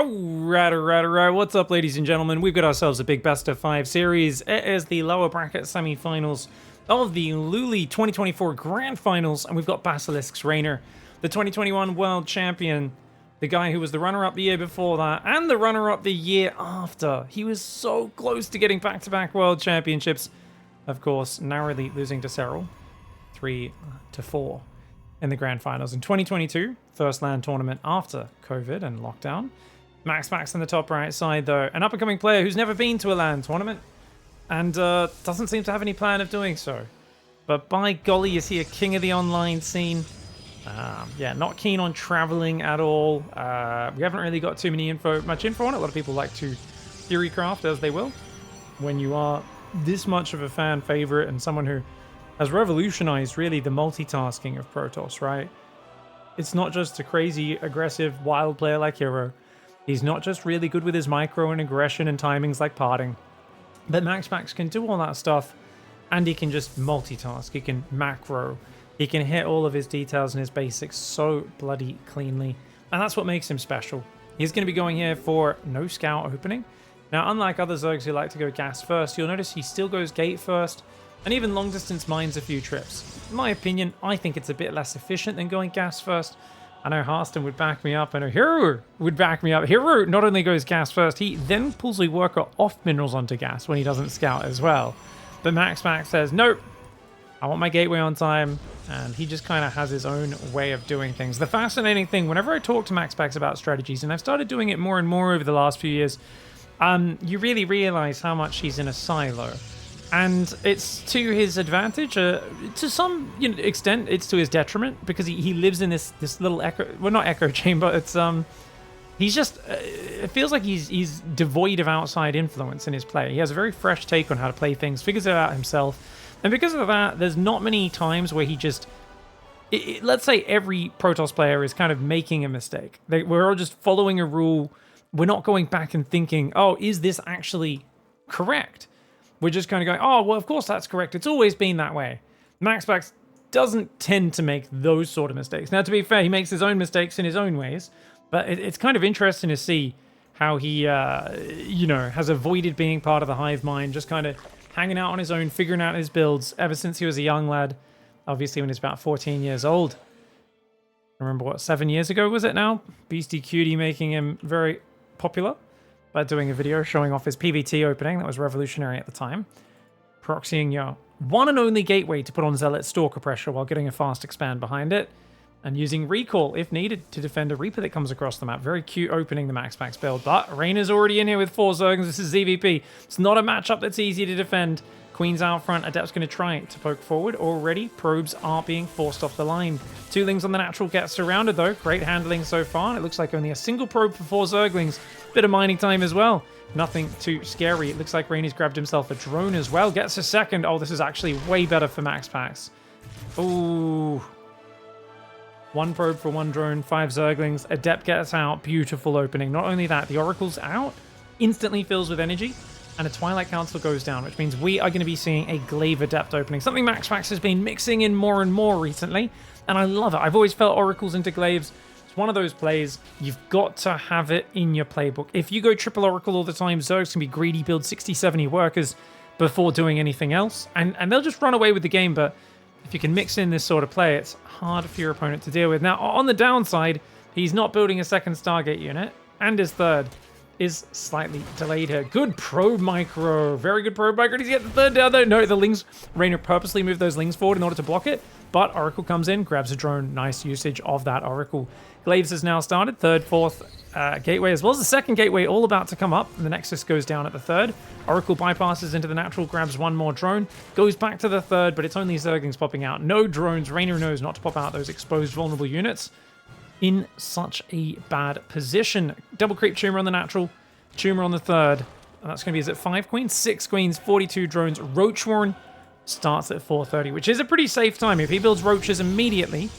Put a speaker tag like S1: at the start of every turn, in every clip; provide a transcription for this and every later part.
S1: Alright. What's up, ladies and gentlemen? We've got ourselves a big best of 5 series. It is the lower bracket semi-finals of the LiuLi 2024 Grand Finals, and we've got Basilisk's REYNOR, the 2021 World Champion, the guy who was the runner-up the year before that, and the runner-up the year after. He was so close to getting back-to-back World Championships. Of course, narrowly losing to Cyril, 3-4 in the Grand Finals. In 2022, first LAN tournament after COVID and lockdown. MAXPAX in the top right side, though, an up-and-coming player who's never been to a LAN tournament and doesn't seem to have any plan of doing so. But by golly, is he a king of the online scene? Yeah, not keen on traveling at all. We haven't really got too much info on it. A lot of people like to theorycraft as they will. When you are this much of a fan favorite and someone who has revolutionized really the multitasking of Protoss, right? It's not just a crazy, aggressive, wild player like Hero. He's not just really good with his micro and aggression and timings like parting, but MAXPAX can do all that stuff, and he can just multitask. He can macro. He can hit all of his details and his basics so bloody cleanly, and that's what makes him special. He's going to be going here for no scout opening. Now, unlike other Zergs who like to go gas first, you'll notice he still goes gate first, and even long distance mines a few trips. In my opinion, I think it's a bit less efficient than going gas first. I know Harston would back me up. I know Hero would back me up. Hero not only goes gas first, he then pulls a worker off minerals onto gas when he doesn't scout as well. But MAXPAX says, nope, I want my gateway on time. And he just kind of has his own way of doing things. The fascinating thing, whenever I talk to MAXPAX about strategies, and I've started doing it more and more over the last few years, you really realize how much he's in a silo. And it's to his advantage. To some extent, it's to his detriment, because he lives in this little echo... Well, not echo chamber. It's he's just... it feels like he's devoid of outside influence in his play. He has a very fresh take on how to play things, figures it out himself. And because of that, there's not many times where he just... let's say every Protoss player is kind of making a mistake. We're all just following a rule. We're not going back and thinking, oh, is this actually correct? We're just kind of going, oh, well, of course that's correct. It's always been that way. MAXPAX doesn't tend to make those sort of mistakes. Now, to be fair, he makes his own mistakes in his own ways, but it's kind of interesting to see how he, has avoided being part of the hive mind, just kind of hanging out on his own, figuring out his builds ever since he was a young lad, obviously when he's about 14 years old. I remember, what, 7 years ago was it now? Beastie Cutie making him very popular by doing a video showing off his PvT opening. That was revolutionary at the time. Proxying your one and only gateway to put on Zealot Stalker pressure while getting a fast expand behind it, and using recall if needed to defend a Reaper that comes across the map. Very cute opening, the MAXPAX build, but REYNOR's already in here with 4 Zerglings. This is ZVP. It's not a matchup that's easy to defend. Queen's out front. Adept's going to try to poke forward. Already, probes are being forced off the line. 2 Lings on the natural gets surrounded, though. Great handling so far. It looks like only a single probe for 4 Zerglings. Bit of mining time as well. Nothing too scary. It looks like REYNOR's grabbed himself a drone as well. Gets a second. Oh, this is actually way better for MAXPAX. Ooh. 1 probe for 1 drone, 5 Zerglings. Adept gets out. Beautiful opening. Not only that, the Oracle's out. Instantly fills with energy. And a Twilight Council goes down, which means we are going to be seeing a Glaive Adept opening. Something MAXPAX has been mixing in more and more recently. And I love it. I've always felt Oracles into Glaives. It's one of those plays, you've got to have it in your playbook. If you go triple Oracle all the time, Zergs can be greedy, build 60, 70 workers before doing anything else. And they'll just run away with the game, but if you can mix in this sort of play, it's hard for your opponent to deal with. Now, on the downside, he's not building a second Stargate unit, and his third is slightly delayed here. Good probe micro. Very good probe micro. Does he get the third down though? No, the Lings... REYNOR purposely moved those Lings forward in order to block it, but Oracle comes in, grabs a drone. Nice usage of that Oracle. Glaives has now started. 3rd, 4th gateway, as well as the 2nd gateway, all about to come up. And the Nexus goes down at the 3rd. Oracle bypasses into the natural, grabs 1 more drone, goes back to the 3rd, but it's only Zerglings popping out. No drones. REYNOR knows not to pop out those exposed vulnerable units in such a bad position. Double creep tumor on the natural, tumor on the 3rd. And that's going to be, is it 5 queens? 6 queens, 42 drones. Roachwarren starts at 4:30, which is a pretty safe time. If he builds roaches immediately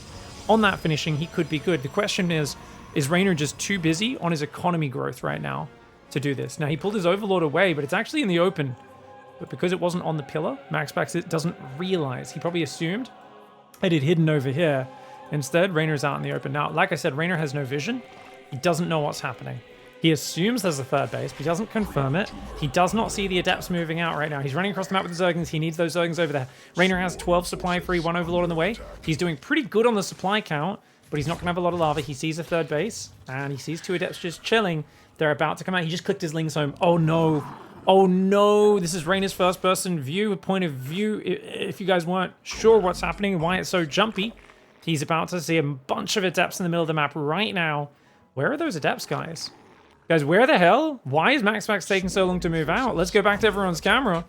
S1: on that finishing, he could be good. The question is REYNOR just too busy on his economy growth right now to do this? Now, he pulled his Overlord away, but it's actually in the open. But because it wasn't on the pillar, MAXPAX doesn't realize. He probably assumed it had hidden over here. Instead, REYNOR's out in the open. Now, like I said, REYNOR has no vision. He doesn't know what's happening. He assumes there's a third base, but he doesn't confirm it. He does not see the Adepts moving out right now. He's running across the map with the Zerglings. He needs those Zerglings over there. REYNOR has 12 supply free, 1 Overlord on the way. He's doing pretty good on the supply count, but he's not going to have a lot of lava. He sees a third base, and he sees 2 Adepts just chilling. They're about to come out. He just clicked his Lings home. Oh, no. Oh, no. This is REYNOR's first-person view, point of view. If you guys weren't sure what's happening and why it's so jumpy, he's about to see a bunch of Adepts in the middle of the map right now. Where are those Adepts, guys? Guys, where the hell? Why is MAXPAX taking so long to move out? Let's go back to everyone's camera.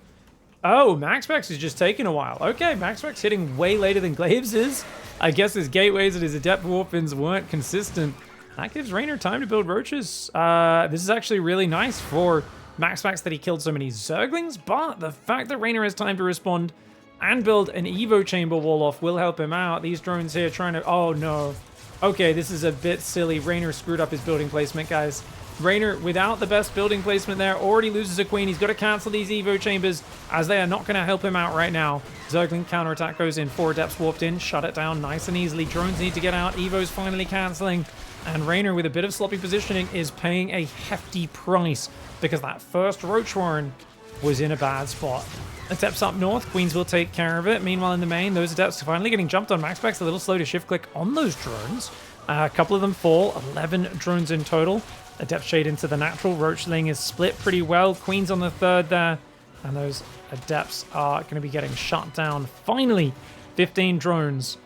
S1: Oh, MAXPAX is just taking a while. Okay, MAXPAX hitting way later than Glaves is. I guess his gateways and his Adept warpins weren't consistent. That gives REYNOR time to build roaches. This is actually really nice for MAXPAX that he killed so many Zerglings, but the fact that REYNOR has time to respond and build an Evo chamber wall off will help him out. These drones here trying to... Oh, no. Okay, this is a bit silly. REYNOR screwed up his building placement, guys. REYNOR, without the best building placement there, already loses a queen. He's got to cancel these Evo chambers, as they are not going to help him out right now. Zergling counterattack goes in. 4 Adepts warped in. Shut it down nice and easily. Drones need to get out. Evo's finally canceling. And REYNOR, with a bit of sloppy positioning, is paying a hefty price, because that first Roach Warren was in a bad spot. Adepts up north. Queens will take care of it. Meanwhile, in the main, those Adepts are finally getting jumped on. MAXPAX a little slow to shift click on those drones. A couple of them fall. 11 drones in total. Adept shade into the natural. Roachling is split pretty well. Queen's on the third there. And those Adepts are going to be getting shut down. Finally, 15 drones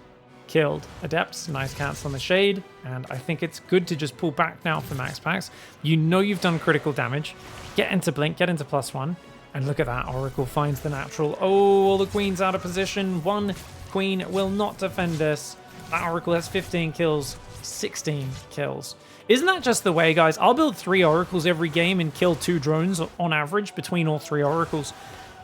S1: killed. Adepts, nice cancel on the shade. And I think it's good to just pull back now for MAXPAX. You know you've done critical damage. Get into blink, get into +1. And look at that. Oracle finds the natural. Oh, all the queens out of position. 1 queen will not defend this. That Oracle has 15 kills, 16 kills. Isn't that just the way, guys? I'll build 3 oracles every game and kill 2 drones on average between all 3 oracles.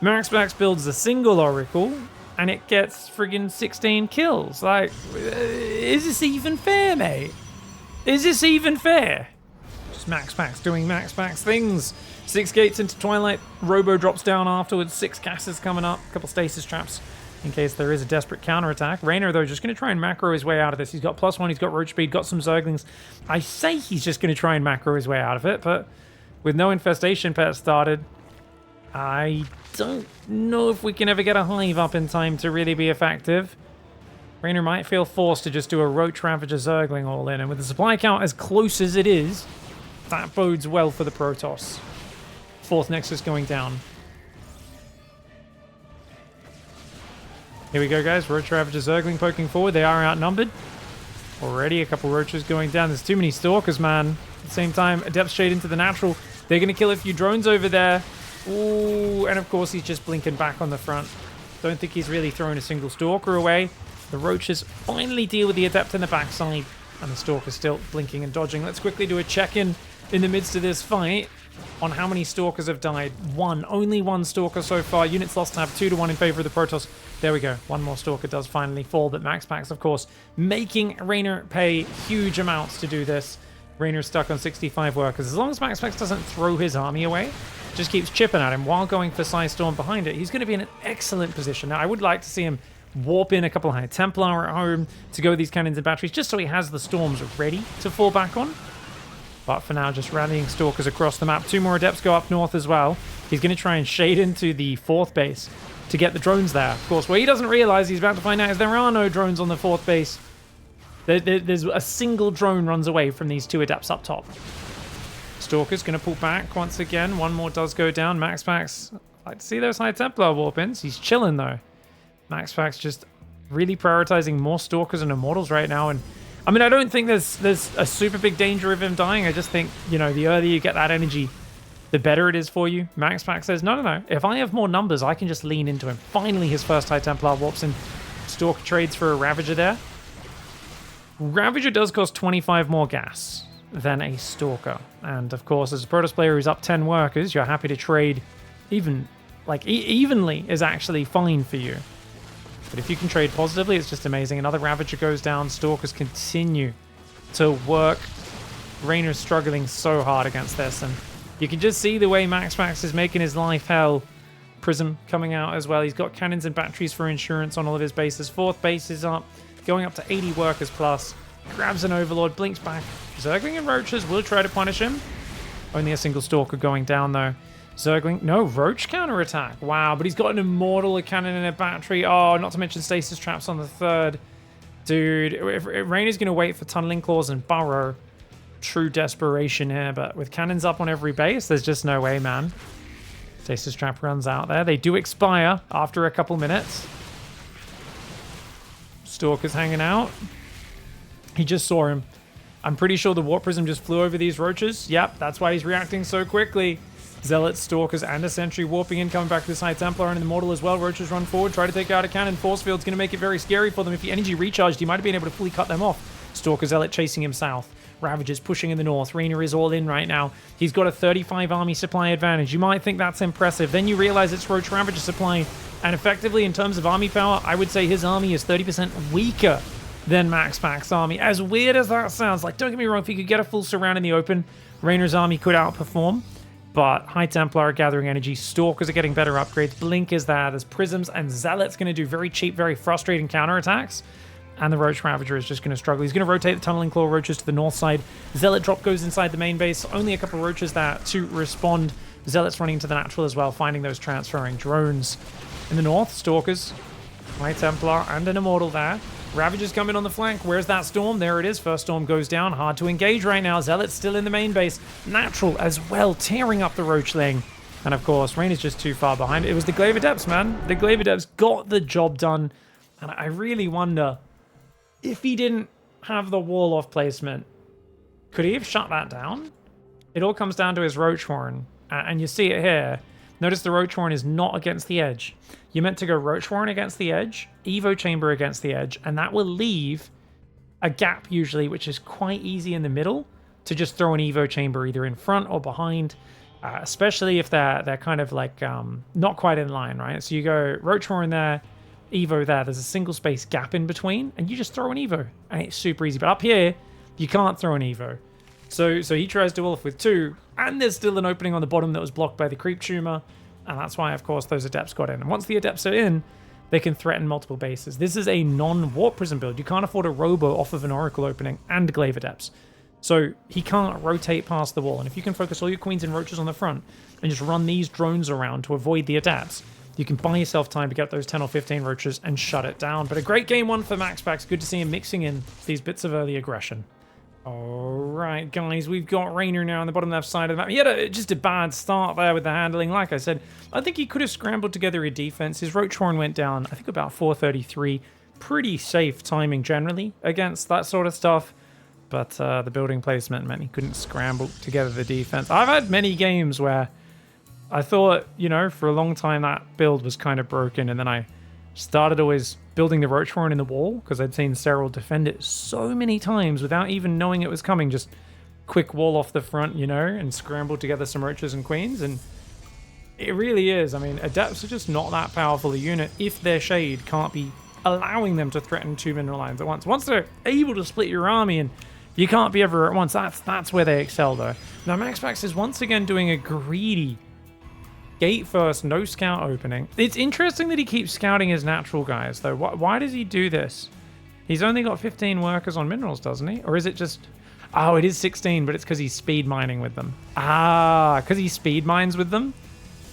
S1: MAXPAX builds a single oracle and it gets friggin' 16 kills. Like, is this even fair, mate? Is this even fair? Just MAXPAX doing MAXPAX things. 6 gates into Twilight. Robo drops down afterwards. 6 gases coming up. A couple stasis traps in case there is a desperate counterattack. REYNOR, though, just going to try and macro his way out of this. He's got +1, he's got roach speed, got some Zerglings. I say he's just going to try and macro his way out of it, but with no infestation pet started, I don't know if we can ever get a hive up in time to really be effective. REYNOR might feel forced to just do a Roach Ravager Zergling all in, and with the supply count as close as it is, that bodes well for the Protoss. 4th Nexus going down. Here we go, guys. Roach Ravager Zergling poking forward. They are outnumbered. Already a couple Roaches going down. There's too many Stalkers, man. At the same time, Adept shade into the natural. They're going to kill a few drones over there. Ooh, and of course he's just blinking back on the front. Don't think he's really thrown a single Stalker away. The Roaches finally deal with the Adept in the backside. And the Stalker's still blinking and dodging. Let's quickly do a check-in in the midst of this fight on how many Stalkers have died. 1. Only 1 Stalker so far. Units lost tab 2-1 in favor of the Protoss. There we go. 1 more Stalker does finally fall, but MAXPAX, of course, making REYNOR pay huge amounts to do this. REYNOR's stuck on 65 workers. As long as MAXPAX doesn't throw his army away, just keeps chipping at him while going for Psy Storm behind it, he's going to be in an excellent position. Now, I would like to see him warp in a couple of High Templar at home to go with these cannons and batteries, just so he has the storms ready to fall back on. But for now, just rallying Stalkers across the map. 2 more Adepts go up north as well. He's going to try and shade into the 4th base to get the drones there. Of course, what he doesn't realize he's about to find out is there are no drones on the 4th base. There's a single drone runs away from these 2 Adepts up top. Stalker's going to pull back once again. 1 more does go down. MAXPAX, I'd like to see those High Templar warp-ins. He's chilling, though. MAXPAX just really prioritizing more Stalkers and Immortals right now. And I mean, I don't think there's a super big danger of him dying. I just think, you know, the earlier you get that energy, the better it is for you. MAXPAX says, no. If I have more numbers, I can just lean into him. Finally, his first High Templar warps in. Stalker trades for a Ravager there. Ravager does cost 25 more gas than a Stalker. And of course, as a Protoss player who's up 10 workers, you're happy to trade even, like, evenly is actually fine for you. But if you can trade positively, it's just amazing. Another Ravager goes down. Stalkers continue to work. REYNOR's struggling so hard against this. And you can just see the way MAXPAX is making his life hell. Prism coming out as well. He's got cannons and batteries for insurance on all of his bases. 4th base is up, going up to 80 workers plus. Grabs an Overlord, blinks back. Zergling and Roaches will try to punish him. Only a single Stalker going down, though. Zergling, no, Roach counterattack. Wow, but he's got an Immortal, a cannon, and a battery. Oh, not to mention stasis traps on the third. Dude, if Reynor's going to wait for Tunneling Claws and Burrow, true desperation here, but with cannons up on every base, there's just no way, man. Stasis trap runs out there. They do expire after a couple minutes. Stalker's hanging out. He just saw him. I'm pretty sure the Warp Prism just flew over these roaches. Yep, that's why he's reacting so quickly. Zealots, Stalkers, and a Sentry warping in, coming back to this High Templar and an Immortal as well. Roaches run forward, try to take out a cannon. Force Field's going to make it very scary for them. If he energy recharged, he might have been able to fully cut them off. Stalker, Zealot chasing him south. Ravagers pushing in the north. REYNOR is all in right now. He's got a 35 army supply advantage. You might think that's impressive. Then you realize it's Roach Ravager supply. And effectively, in terms of army power, I would say his army is 30% weaker than MAXPAX army. As weird as that sounds, like, don't get me wrong, if he could get a full surround in the open, Reynor's army could outperform. But High Templar are gathering energy, Stalkers are getting better upgrades, Blink is there, there's Prisms, and Zealot's going to do very cheap, very frustrating counterattacks. And the Roach Ravager is just going to struggle. He's going to rotate the Tunneling Claw Roaches to the north side. Zealot drop goes inside the main base. Only a couple Roaches there to respond. Zealot's running into the natural as well, finding those transferring drones. In the north, Stalkers, High Templar, and an Immortal there. Ravagers come in on the flank. Where's that Storm? There it is. First Storm goes down. Hard to engage right now. Zealot's still in the main base. Natural as well, tearing up the Roachling. And of course, Reynor's just too far behind. It was the Glaive Adepts, man. The Glaive Adepts got the job done. And I really wonder, if he didn't have the wall off placement, could he have shut that down? It all comes down to his Roach Horn. And you see it here. Notice the Roach Horn is not against the edge. You're meant to go Roach Horn against the edge, Evo Chamber against the edge, and that will leave a gap usually, which is quite easy in the middle, to just throw an Evo Chamber either in front or behind, especially if they're kind of like not quite in line, right? So you go Roach Horn there, Evo there, there's a single space gap in between, and you just throw an Evo, and it's super easy. But up here, you can't throw an Evo. So he tries to wolf with two, and there's still an opening on the bottom that was blocked by the Creep Tumor, and that's why, of course, those Adepts got in. And once the Adepts are in, they can threaten multiple bases. This is a non-Warp Prism build. You can't afford a Robo off of an Oracle opening and Glaive Adepts. So he can't rotate past the wall, and if you can focus all your Queens and Roaches on the front and just run these drones around to avoid the Adepts, you can buy yourself time to get those 10 or 15 Roaches and shut it down. But a great game one for MAXPAX. Good to see him mixing in these bits of early aggression. Alright, guys, we've got Reynor now on the bottom left side of the map. He had just a bad start there with the handling. Like I said, I think he could have scrambled together a defense. His Roach Horn went down, I think, about 433. Pretty safe timing generally against that sort of stuff. But the building placement meant he couldn't scramble together the defense. I've had many games where I thought, you know, for a long time that build was kind of broken, and then I started always building the Roach Horn in the wall because I'd seen Cyril defend it so many times without even knowing it was coming. Just quick wall off the front, you know, and scramble together some Roaches and Queens. And it really is. I mean, Adepts are just not that powerful a unit if their Shade can't be allowing them to threaten two mineral lines at once. Once they're able to split your army and you can't be everywhere at once, that's where they excel, though. Now, MAXPAX is once again doing a greedy gate first, no scout opening. It's interesting that he keeps scouting his natural guys, though. Why does he do this? He's only got 15 workers on minerals, doesn't he? Or is it just... Oh, it is 16, but it's because he's speed mining with them. Ah, because he speed mines with them?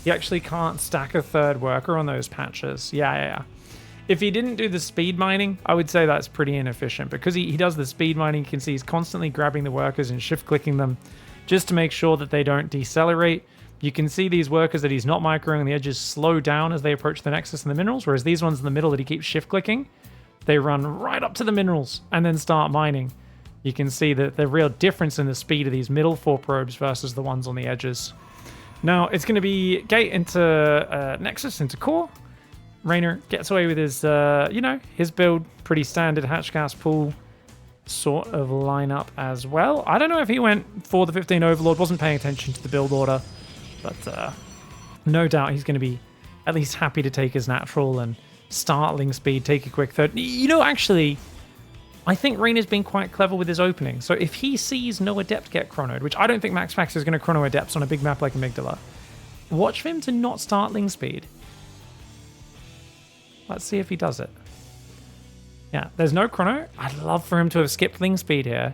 S1: He actually can't stack a third worker on those patches. Yeah. If he didn't do the speed mining, I would say that's pretty inefficient. Because he does the speed mining, you can see he's constantly grabbing the workers and shift-clicking them just to make sure that they don't decelerate. You can see these workers that he's not microing on the edges slow down as they approach the Nexus and the minerals, whereas these ones in the middle that he keeps shift-clicking, they run right up to the minerals and then start mining. You can see the real difference in the speed of these middle four probes versus the ones on the edges. Now, it's going to be gate into Nexus, into core. Reynor gets away with his, his build. Pretty standard hatch gas pool sort of lineup as well. I don't know if he went for the 15 Overlord, wasn't paying attention to the build order. But no doubt he's going to be at least happy to take his natural and startling speed, take a quick third. You know, actually, I think Reynor's been quite clever with his opening. So if he sees no Adept get chronoed, which I don't think MAXPAX is going to chrono Adepts on a big map like Amygdala, watch for him to not startling speed. Let's see if he does it. Yeah, there's no chrono. I'd love for him to have skipped Ling speed here,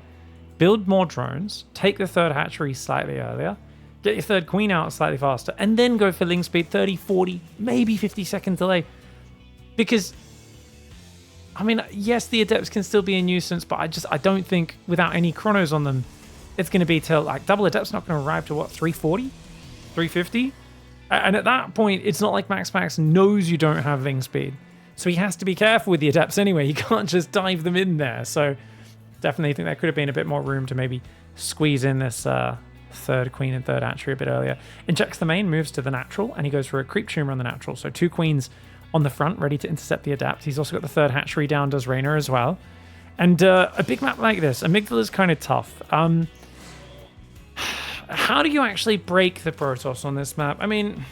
S1: build more drones, take the third hatchery slightly earlier, Get your third queen out slightly faster, and then go for link speed, 30, 40, maybe 50-second delay. Because, I mean, yes, the Adepts can still be a nuisance, but I don't think without any chronos on them, it's going to be till, like, double Adept's not going to arrive to, what, 340? 350? And at that point, it's not like MAXPAX knows you don't have link speed. So he has to be careful with the Adepts anyway. He can't just dive them in there. So definitely think there could have been a bit more room to maybe squeeze in this third queen and third hatchery a bit earlier. Injects the main, moves to the natural, and he goes for a creep tumor on the natural. So 2 queens on the front, ready to intercept the Adept. He's also got the third hatchery down, does REYNOR as well. And a big map like this, Amygdala is kind of tough. How do you actually break the Protoss on this map? I mean,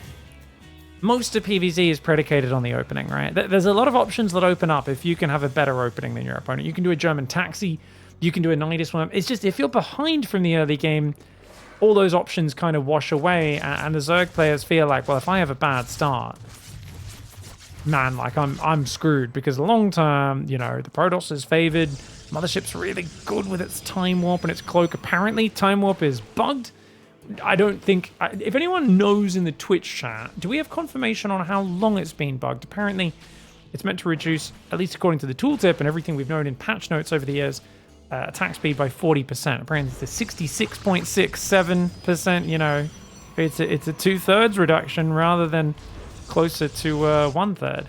S1: most of PvZ is predicated on the opening, right? There's a lot of options that open up if you can have a better opening than your opponent. You can do a German taxi, you can do a Nidus one. It's just, if you're behind from the early game, all those options kind of wash away, and the Zerg players feel like, well, if I have a bad start, man, like I'm screwed, because long term, you know, the Protoss is favored. Mothership's really good with its Time Warp and its Cloak. Apparently, Time Warp is bugged. I don't think... if anyone knows in the Twitch chat, do we have confirmation on how long it's been bugged? Apparently, it's meant to reduce, at least according to the tooltip and everything we've known in patch notes over the years, attack speed by 40%. Apparently, it's a 66.67%, you know. It's a 2/3 reduction rather than closer to 1/3.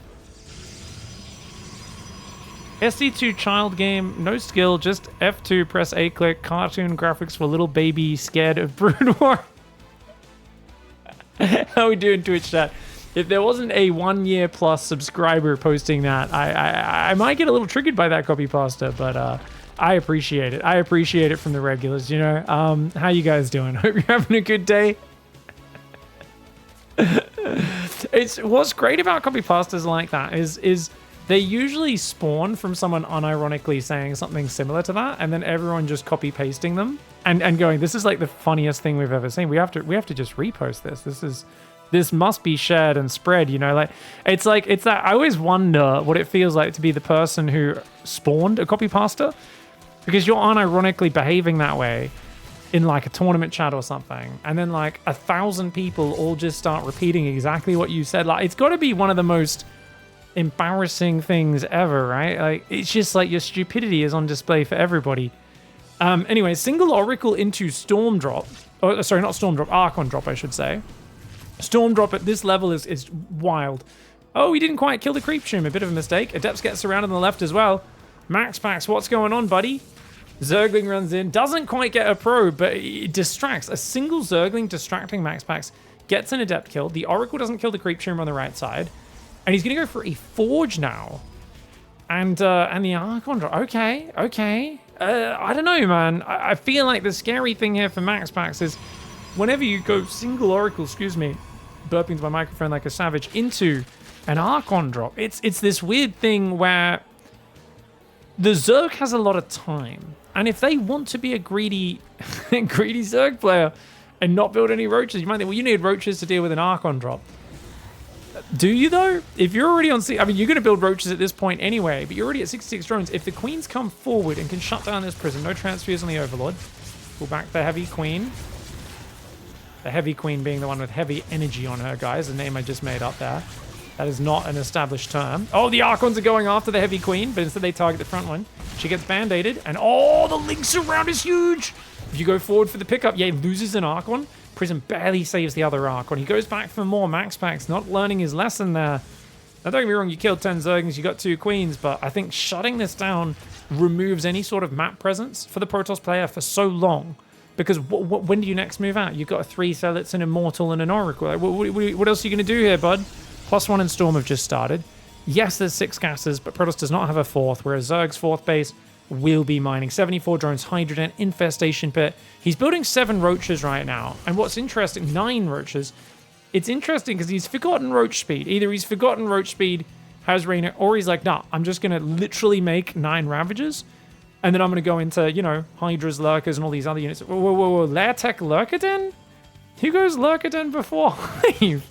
S1: SD2 child game, no skill, just F2, press A click, cartoon graphics for little baby scared of Brood War. How we doing, Twitch chat? If there wasn't a 1 year plus subscriber posting that, I might get a little triggered by that copy pasta, but I appreciate it. I appreciate it from the regulars, you know. How you guys doing? Hope you're having a good day. What's great about copy pastas like that is they usually spawn from someone unironically saying something similar to that, and then everyone just copy pasting them and going, this is like the funniest thing we've ever seen. We have to just repost this. This must be shared and spread, you know. Like it's that I always wonder what it feels like to be the person who spawned a copy pasta, because you're unironically behaving that way in like a tournament chat or something, and then like 1,000 people all just start repeating exactly what you said. Like, it's got to be one of the most embarrassing things ever, right? Like, it's just like your stupidity is on display for everybody. Anyway, single Oracle into Storm Drop. Oh, sorry, not Storm Drop, Archon Drop, I should say. Storm Drop at this level is wild. Oh, he didn't quite kill the Creep Tomb, a bit of a mistake. Adepts gets surrounded on the left as well. MAXPAX, what's going on, buddy? Zergling runs in, doesn't quite get a probe, but it distracts. A single Zergling distracting MAXPAX gets an Adept kill. The Oracle doesn't kill the Creep Tomb on the right side. And he's going to go for a Forge now. And the Archon drop. Okay. I don't know, man. I feel like the scary thing here for MAXPAX is whenever you go single Oracle, burping to my microphone like a savage, into an Archon drop, it's this weird thing where the Zerg has a lot of time. And if they want to be a greedy Zerg player and not build any roaches, you might think, well, you need roaches to deal with an Archon drop. Do you, though? If you're already on... I mean, you're going to build roaches at this point anyway, but you're already at 66 drones. If the queens come forward and can shut down this prison, no transfers on the Overlord. Pull back the Heavy Queen. The Heavy Queen being the one with heavy energy on her, guys. The name I just made up there. That is not an established term. Oh, the Archons are going after the Heavy Queen, but instead they target the front one. She gets band-aided, and oh, the links around is huge! If you go forward for the pickup, yeah, he loses an Archon. Prison barely saves the other Archon. He goes back for more. MAXPAX not learning his lesson there. Now, don't get me wrong, you killed 10 Zerglings, you got 2 Queens, but I think shutting this down removes any sort of map presence for the Protoss player for so long. Because when do you next move out? You've got a 3 Zealots, an Immortal, and an Oracle. Like, what else are you going to do here, bud? +1 and Storm have just started. Yes, there's 6 gases, but Protoss does not have a 4th, whereas Zerg's 4th base will be mining. 74 drones, Hydrogen, Infestation Pit. He's building 7 Roaches right now. And what's interesting, 9 Roaches. It's interesting because he's forgotten Roach Speed. Either he's forgotten Roach Speed, has REYNOR, or he's like, nah, I'm just going to literally make 9 Ravagers. And then I'm going to go into, you know, Hydras, Lurkers, and all these other units. Whoa. Lairtech Lurkerden? Who goes Lurkerden before Hive?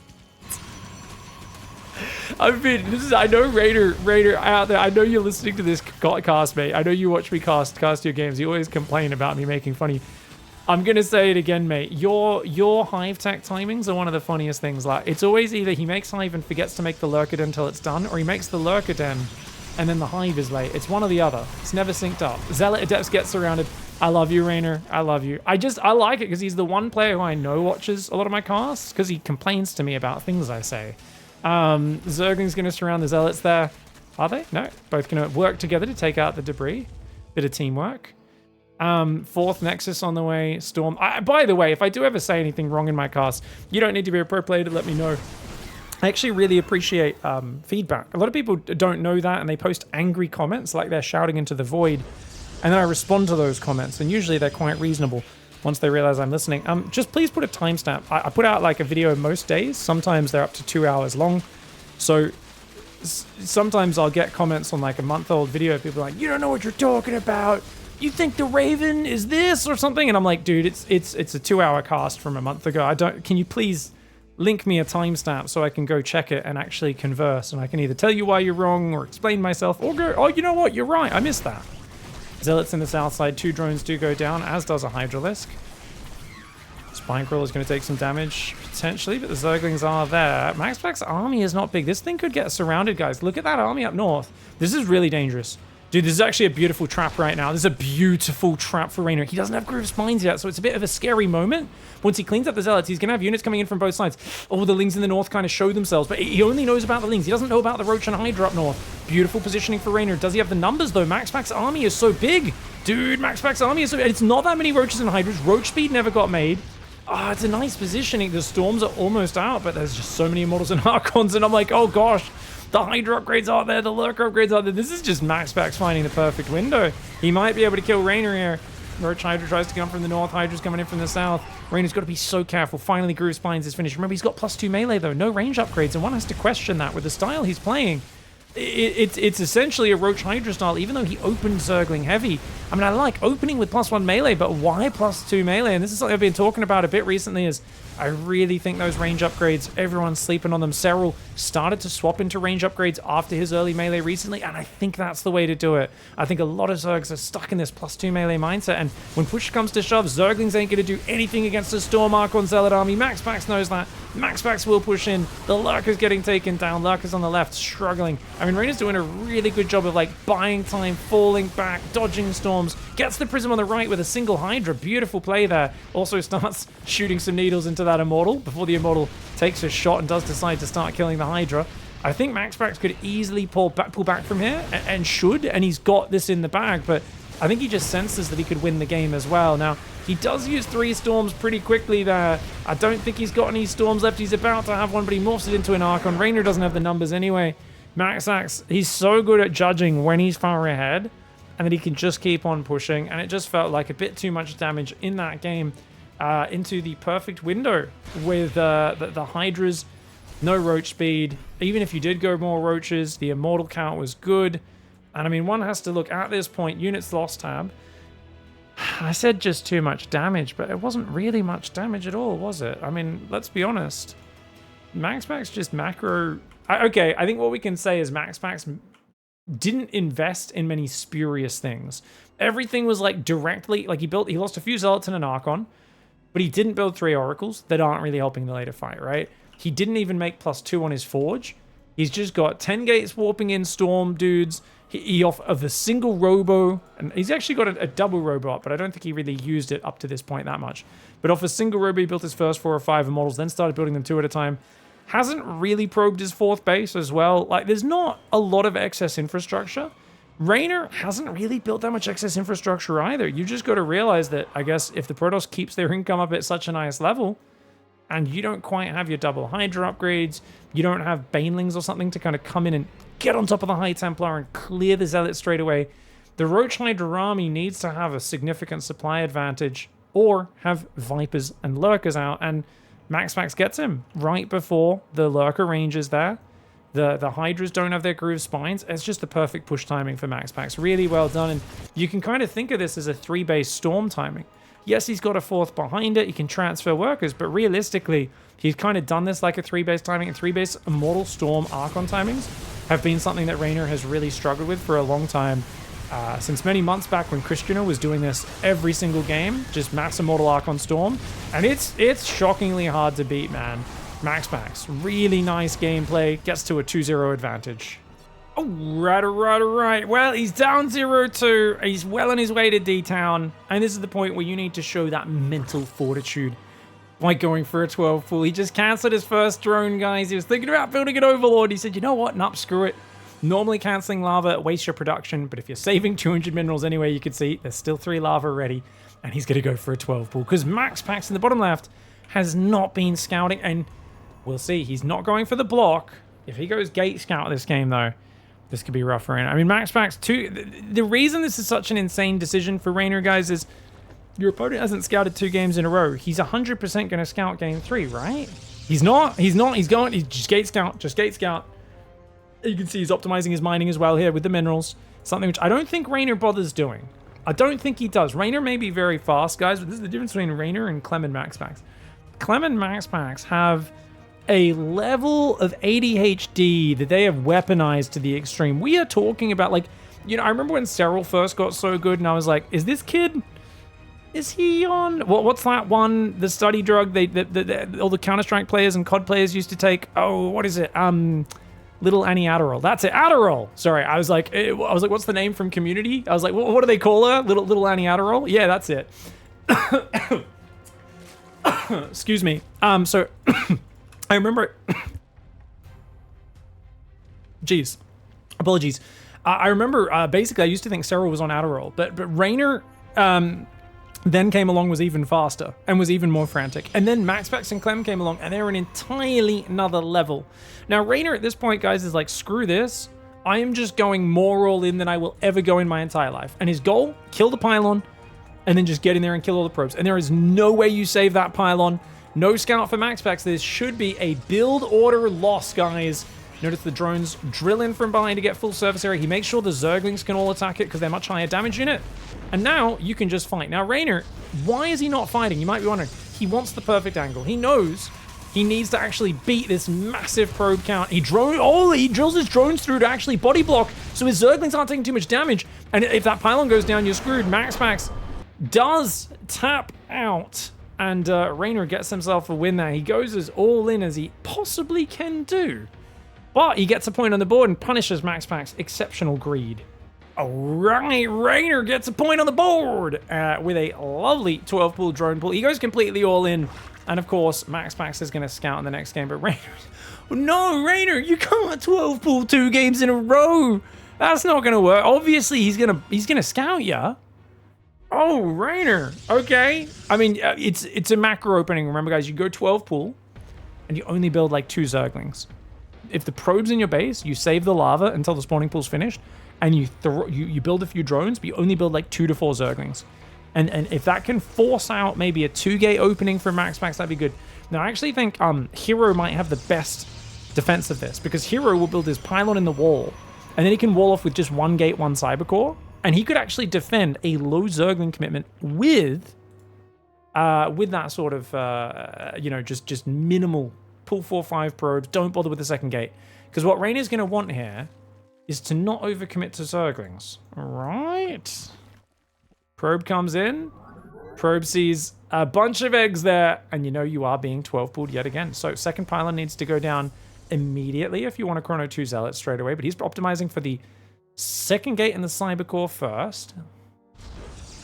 S1: I know REYNOR out there. I know you're listening to this cast, mate. I know you watch me cast your games. You always complain about me making funny. I'm gonna say it again, mate. Your hive tech timings are one of the funniest things. Like, it's always either he makes hive and forgets to make the lurker den until it's done, or he makes the lurker den and then the hive is late. It's one or the other. It's never synced up. Zealot Adepts get surrounded. I love you, Reynor. I love you. I like it because he's the one player who I know watches a lot of my casts because he complains to me about things I say. Zergling's gonna surround the Zealots there. Are they? No. Both gonna work together to take out the debris. Bit of teamwork. Fourth Nexus on the way. Storm. By the way, if I do ever say anything wrong in my cast, you don't need to be a pro player to let me know. I actually really appreciate feedback. A lot of people don't know that, and they post angry comments like they're shouting into the void, and then I respond to those comments, and usually they're quite reasonable once they realize I'm listening. Just please put a timestamp. I put out like a video most days. Sometimes they're up to 2 hours long, so sometimes I'll get comments on like a month-old video. People are like, "You don't know what you're talking about. You think the Raven is this or something?" And I'm like, "Dude, it's a 2-hour cast from a month ago. Can you please link me a timestamp so I can go check it and actually converse, and I can either tell you why you're wrong or explain myself, or go, oh, you know what, you're right, I missed that." Zealots in the south side, 2 drones do go down, as does a Hydralisk. Spinecrawler is going to take some damage, potentially, but the Zerglings are there. MAXPAX army is not big. This thing could get surrounded, guys. Look at that army up north. This is really dangerous. Dude, this is actually a beautiful trap right now. This is a beautiful trap for Reynor. He doesn't have Groove Spines yet, so it's a bit of a scary moment. Once he cleans up the Zealots, he's going to have units coming in from both sides. Oh, the Lings in the north kind of show themselves, but he only knows about the Lings. He doesn't know about the Roach and Hydra up north. Beautiful positioning for Reynor. Does he have the numbers, though? MAXPAX army is so big. Dude, MAXPAX army is so... It's not that many Roaches and Hydras. Roach speed never got made. Ah, it's a nice positioning. The Storms are almost out, but there's just so many Immortals and Archons, and I'm like, oh gosh. The Hydra upgrades are there, the Lurker upgrades are there. This is just MAXPAX finding the perfect window. He might be able to kill Reynor here. Roach Hydra tries to come from the north, Hydra's coming in from the south. Reynor's got to be so careful. Finally, Groove Spines is finished. Remember, he's got +2 melee though, no range upgrades, and one has to question that with the style he's playing. It's essentially a Roach Hydra style, even though he opened Zergling heavy. I mean, I like opening with +1 melee, but why +2 melee? And this is something I've been talking about a bit recently, is I really think those range upgrades, everyone's sleeping on them. Serral started to swap into range upgrades after his early melee recently, and I think that's the way to do it. I think a lot of Zergs are stuck in this +2 melee mindset, and when push comes to shove, Zerglings ain't going to do anything against a Storm Archon Zealot army. MAXPAX knows that. MAXPAX will push in. The Lurker's getting taken down. Lurker's on the left, struggling. I mean, Reynor's doing a really good job of like buying time, falling back, dodging storms. Gets the Prism on the right with a single Hydra. Beautiful play there. Also starts shooting some needles into that Immortal before the Immortal takes a shot and does decide to start killing the Hydra. I think MAXPAX could easily pull back from here, and should, and he's got this in the bag, but I think he just senses that he could win the game as well. Now, he does use 3 Storms pretty quickly there. I don't think he's got any Storms left. He's about to have one, but he morphs it into an Archon. Reynor doesn't have the numbers anyway. MAXPAX, he's so good at judging when he's far ahead, and that he can just keep on pushing, and it just felt like a bit too much damage in that game into the perfect window with the Hydras, no Roach speed. Even if you did go more Roaches, the Immortal count was good. And I mean, one has to look at this point, units lost tab. I said just too much damage, but it wasn't really much damage at all, was it? I mean, let's be honest. MAXPAX just macro... Okay, I think what we can say is MAXPAX didn't invest in many spurious things. Everything was like directly... Like he lost a few Zealots and an Archon, but he didn't build 3 Oracles that aren't really helping the later fight, right? He didn't even make +2 on his Forge. He's just got 10 gates warping in Storm dudes. He off of a single Robo, and he's actually got a double Robo up, but I don't think he really used it up to this point that much. But off a single Robo, he built his first 4 or 5 Immortals, then started building them 2 at a time. Hasn't really probed his 4th base as well. Like, there's not a lot of excess infrastructure. Reynor hasn't really built that much excess infrastructure either. You just got to realize that, I guess, if the Protoss keeps their income up at such a nice level, and you don't quite have your double Hydra upgrades, you don't have Banelings or something to kind of come in and get on top of the High Templar and clear the Zealots straight away, the Roach Hydra army needs to have a significant supply advantage, or have Vipers and Lurkers out, and MAXPAX gets him right before the Lurker range is there. The Hydras don't have their Groove Spines. It's just the perfect push timing for MAXPAX. Really well done, and you can kind of think of this as a 3-base Storm timing. Yes, he's got a 4th behind it. He can transfer workers, but realistically, he's kind of done this like a 3-base timing, and 3-base Immortal Storm Archon timings have been something that Reynor has really struggled with for a long time. since many months back when Christiano was doing this every single game, just Mass Immortal Archon Storm, and it's shockingly hard to beat, man. MAXPAX, really nice gameplay, gets to a 2-0 advantage. All right. Well, he's down 0-2. He's well on his way to D-Town, and this is the point where you need to show that mental fortitude by going for a 12 pool. He just cancelled his first drone, guys. He was thinking about building an Overlord. He said, you know what? Nope, screw it. Normally cancelling lava wastes your production, but if you're saving 200 minerals anyway, you can see there's still 3 lava ready, and he's going to go for a 12 pool because MAXPAX in the bottom left has not been scouting, and we'll see. He's not going for the block. If he goes gate scout this game, though, this could be rough for him. I mean, MAXPAX, the reason this is such an insane decision for Reynor, guys, is your opponent hasn't scouted 2 games in a row. He's 100% going to scout game 3, right? He's not. He's just gate scout. You can see he's optimizing his mining as well here with the minerals. Something which I don't think Reynor bothers doing. I don't think he does. Reynor may be very fast, guys, but this is the difference between Reynor and Clem and MAXPAX. Clem and MAXPAX have a level of ADHD that they have weaponized to the extreme. We are talking about, like, you know, I remember when Cyril first got so good, and I was like, is this kid... Is he on... What's that one? The study drug all the Counter-Strike players and COD players used to take? Oh, what is it? Little Annie Adderall. That's it. Adderall. Sorry, I was like, what's the name from Community? I was like, what do they call her? Little Annie Adderall? Yeah, that's it. Excuse me. So I remember... Jeez. Apologies. I remember, basically, I used to think Cyril was on Adderall, but Reynor... then came along, was even faster and was even more frantic. And then MAXPAX and Clem came along and they're an entirely another level. Now, Reynor at this point, guys, is like, screw this. I am just going more all in than I will ever go in my entire life. And his goal, kill the pylon and then just get in there and kill all the probes. And there is no way you save that pylon. No scout for MAXPAX. This should be a build order loss, guys. Notice the drones drill in from behind to get full surface area. He makes sure the Zerglings can all attack it because they're much higher damage unit. And now you can just fight. Now, Reynor, why is he not fighting? You might be wondering. He wants the perfect angle. He knows he needs to actually beat this massive probe count. He drills his drones through to actually body block so his Zerglings aren't taking too much damage. And if that pylon goes down, you're screwed. MAXPAX does tap out. And Reynor gets himself a win there. He goes as all in as he possibly can do. But he gets a point on the board and punishes MAXPAX's exceptional greed. All right, Reynor gets a point on the board with a lovely 12-pool drone pool. He goes completely all in. And of course, MAXPAX is going to scout in the next game. But Reynor, no, Reynor, you can't 12-pool 2 games in a row. That's not going to work. Obviously, he's gonna scout ya. Oh, Reynor. Okay. I mean, it's a macro opening. Remember, guys, you go 12-pool and you only build like 2 Zerglings. If the probe's in your base, you save the lava until the spawning pool's finished, and you build a few drones, but you only build like 2 to 4 Zerglings. And if that can force out maybe a 2-gate opening for MAXPAX, that'd be good. Now, I actually think Hero might have the best defense of this, because Hero will build his pylon in the wall, and then he can wall off with just 1 gate, 1 cybercore, and he could actually defend a low Zergling commitment with that sort of, you know, just minimal pull 4-5 probes, don't bother with the second gate. Because what Reynor's going to want here is to not overcommit to Zerglings. Alright. Probe comes in. Probe sees a bunch of eggs there, and you know you are being 12-pooled yet again. So second pylon needs to go down immediately if you want to chrono 2 Zealots straight away, but he's optimizing for the second gate and the Cybercore first.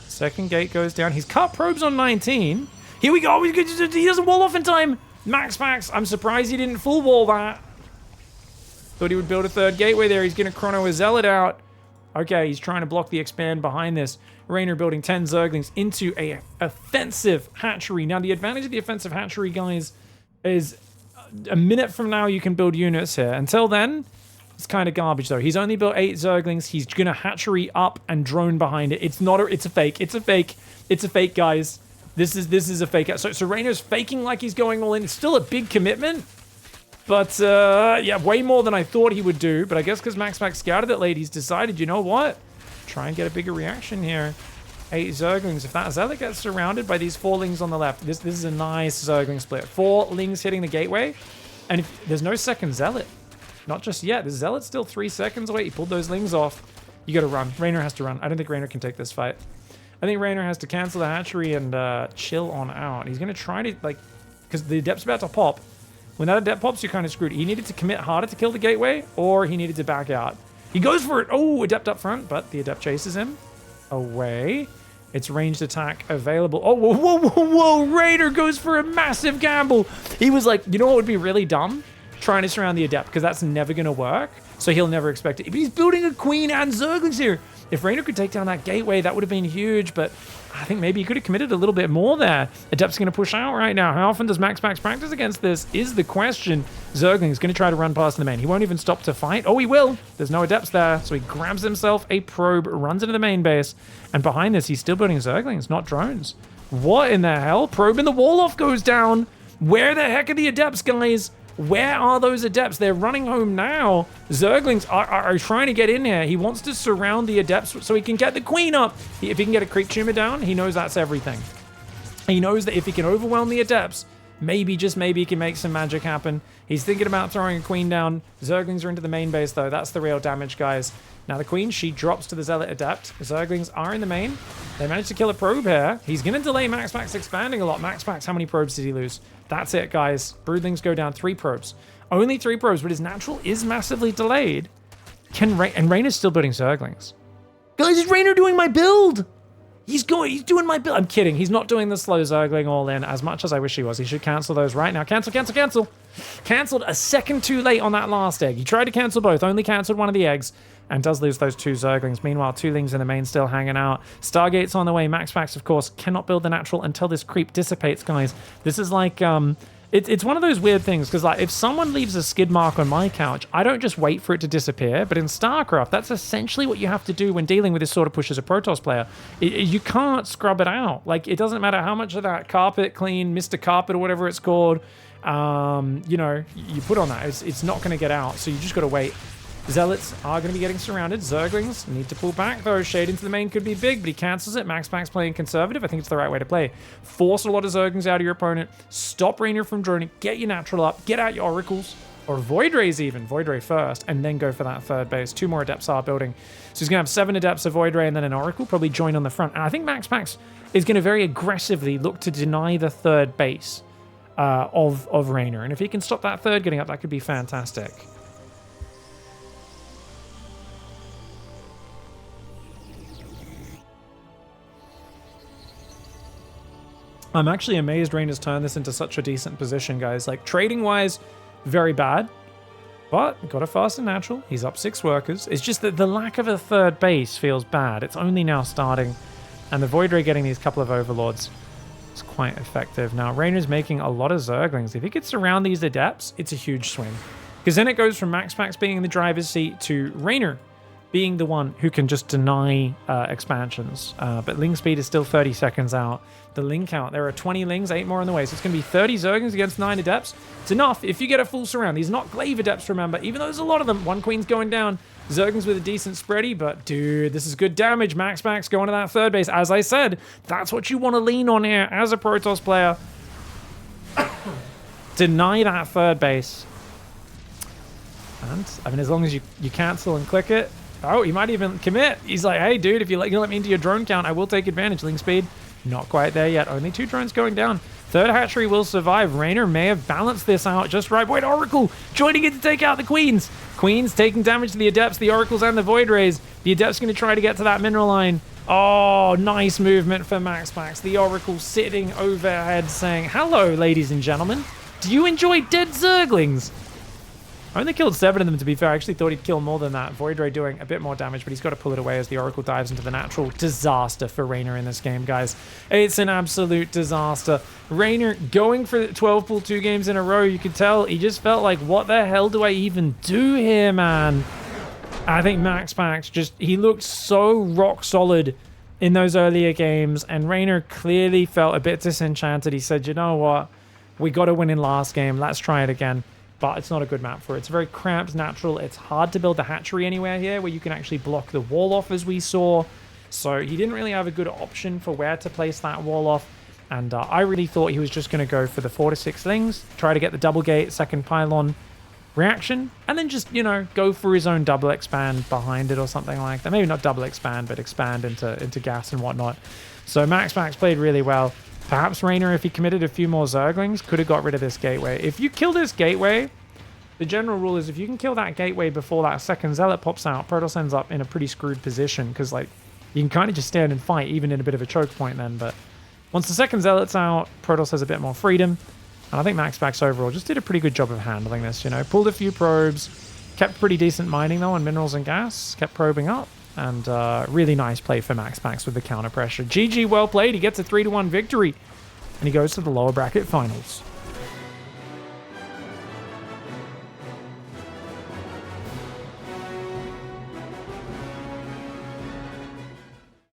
S1: Second gate goes down. He's cut probes on 19. Here we go. He doesn't wall off in time. MAXPAX, I'm surprised he didn't full wall that. Thought he would build a 3rd gateway there. He's going to chrono a Zealot out. Okay, he's trying to block the expand behind this. Reynor building 10 Zerglings into a offensive hatchery. Now, the advantage of the offensive hatchery, guys, is a minute from now you can build units here. Until then, it's kind of garbage, though. He's only built 8 Zerglings. He's going to hatchery up and drone behind it. It's not it's a fake. It's a fake. It's a fake, guys. This is a fake. So Reynor's faking like he's going all in. It's still a big commitment. But, yeah, way more than I thought he would do. But I guess because MAXPAX scouted it late, he's decided, you know what? Try and get a bigger reaction here. 8 Zerglings. If that Zealot gets surrounded by these 4 Lings on the left, this is a nice Zergling split. 4 Lings hitting the gateway. And if there's no second Zealot. Not just yet. The Zealot's still 3 seconds away. He pulled those Lings off. You got to run. REYNOR has to run. I don't think REYNOR can take this fight. I think REYNOR has to cancel the hatchery and chill on out. He's going to try to, like, because the Adept's about to pop. When that Adept pops, you're kind of screwed. He needed to commit harder to kill the gateway, or he needed to back out. He goes for it. Oh, Adept up front, but the Adept chases him away. It's ranged attack available. Oh, whoa, whoa, whoa, whoa. REYNOR goes for a massive gamble. He was like, you know what would be really dumb? Trying to surround the Adept, because that's never going to work. So he'll never expect it. But he's building a Queen and Zerglings here. If REYNOR could take down that gateway, that would have been huge, but I think maybe he could have committed a little bit more there. Adept's going to push out right now. How often does MAXPAX practice against this is the question. Zergling's going to try to run past the main. He won't even stop to fight. Oh, he will. There's no Adepts there, so he grabs himself a probe, runs into the main base, and behind this, he's still building Zerglings, not drones. What in the hell? Probe in the wall off goes down. Where the heck are the Adepts, guys? Where are those Adepts? They're running home now. Zerglings are trying to get in here. He wants to surround the Adepts so he can get the Queen up. If he can get a creep tumor down, he knows that's everything. He knows that if he can overwhelm the Adepts, maybe, just maybe, he can make some magic happen. He's thinking about throwing a Queen down. Zerglings are into the main base, though. That's the real damage, guys. Now the Queen, she drops to the Zealot Adept. Zerglings are in the main. They managed to kill a probe here. He's going to delay MAXPAX expanding a lot. MAXPAX, how many probes did he lose? That's it, guys. Broodlings go down 3 probes. Only 3 probes, but his natural is massively delayed. And REYNOR's still building Zerglings. Guys, is REYNOR doing my build? He's doing my build. I'm kidding. He's not doing the slow Zergling all in as much as I wish he was. He should cancel those right now. Cancel, cancel, cancel. Canceled a second too late on that last egg. He tried to cancel both, only canceled one of the eggs, and does lose those 2 Zerglings. Meanwhile, 2 Lings in the main still hanging out. Stargate's on the way. MAXPAX, of course, cannot build the natural until this creep dissipates, guys. This is like, it's one of those weird things, because like if someone leaves a skid mark on my couch, I don't just wait for it to disappear. But in StarCraft, that's essentially what you have to do when dealing with this sort of push as a Protoss player. You can't scrub it out. Like, it doesn't matter how much of that carpet clean, Mr. Carpet or whatever it's called, you know, you put on that. It's not going to get out, so you just got to wait. Zealots are going to be getting surrounded. Zerglings need to pull back, though. Shade into the main could be big, but he cancels it. MAXPAX playing conservative. I think it's the right way to play. Force a lot of Zerglings out of your opponent. Stop REYNOR from droning. Get your natural up. Get out your Oracles. Or Void Rays even. Void Ray first, and then go for that third base. 2 more Adepts are building. So he's going to have 7 Adepts, a Void Ray, and then an Oracle. Probably join on the front. And I think MAXPAX is going to very aggressively look to deny the third base of REYNOR. And if he can stop that third getting up, that could be fantastic. I'm actually amazed REYNOR's turned this into such a decent position, guys. Like, trading-wise, very bad. But, got a fast and natural. He's up 6 workers. It's just that the lack of a third base feels bad. It's only now starting. And the Void Ray getting these couple of Overlords is quite effective. Now, REYNOR's making a lot of Zerglings. If he gets around these Adepts, it's a huge swing. Because then it goes from MAXPAX being in the driver's seat to REYNOR being the one who can just deny expansions. But Ling speed is still 30 seconds out. The Ling count, there are 20 Lings, 8 more on the way. So it's going to be 30 Zerglings against 9 Adepts. It's enough if you get a full surround. These are not Glaive Adepts, remember, even though there's a lot of them. 1 Queen's going down. Zerglings with a decent spready, but dude, this is good damage. MAXPAX going to that third base. As I said, that's what you want to lean on here as a Protoss player. Deny that third base. And, I mean, as long as you cancel and click it. Oh, he might even commit. He's like, hey, dude, if you let me into your drone count, I will take advantage. Ling speed, not quite there yet. Only 2 drones going down. Third hatchery will survive. REYNOR may have balanced this out just right. Wait, Oracle joining in to take out the Queens. Queens taking damage to the Adepts, the Oracles, and the Void Rays. The Adepts going to try to get to that mineral line. Oh, nice movement for MAXPAX. The Oracle sitting overhead saying, hello, ladies and gentlemen. Do you enjoy dead Zerglings? I only killed 7 of them, to be fair. I actually thought he'd kill more than that. Void Ray doing a bit more damage, but he's got to pull it away as the Oracle dives into the natural. Disaster for REYNOR in this game, guys. It's an absolute disaster. REYNOR going for 12 pull 2 games in a row. You could tell he just felt like, what the hell do I even do here, man? I think MAXPAX just, he looked so rock solid in those earlier games, and REYNOR clearly felt a bit disenchanted. He said, you know what? We got to win in last game. Let's try it again. But it's not a good map for it. It's very cramped, natural. It's hard to build the hatchery anywhere here where you can actually block the wall off, as we saw. So he didn't really have a good option for where to place that wall off. And I really thought he was just going to go for the 4 to 6 Lings, try to get the double gate, second pylon. reaction, and then just, you know, go for his own double expand behind it or something like that. Maybe not double expand, but expand into gas and whatnot. So MAXPAX played really well. Perhaps REYNOR, if he committed a few more Zerglings, could have got rid of this gateway. If you kill this gateway, the general rule is if you can kill that gateway before that second Zealot pops out, Protoss ends up in a pretty screwed position, because, like, you can kind of just stand and fight, even in a bit of a choke point then. But once the second Zealot's out, Protoss has a bit more freedom. And I think MAXPAX overall just did a pretty good job of handling this, you know. Pulled a few probes, kept pretty decent mining, though, on minerals and gas, kept probing up. And really nice play for MAXPAX with the counter pressure. GG, well played. He gets a 3-1 victory. And he goes to the lower bracket finals.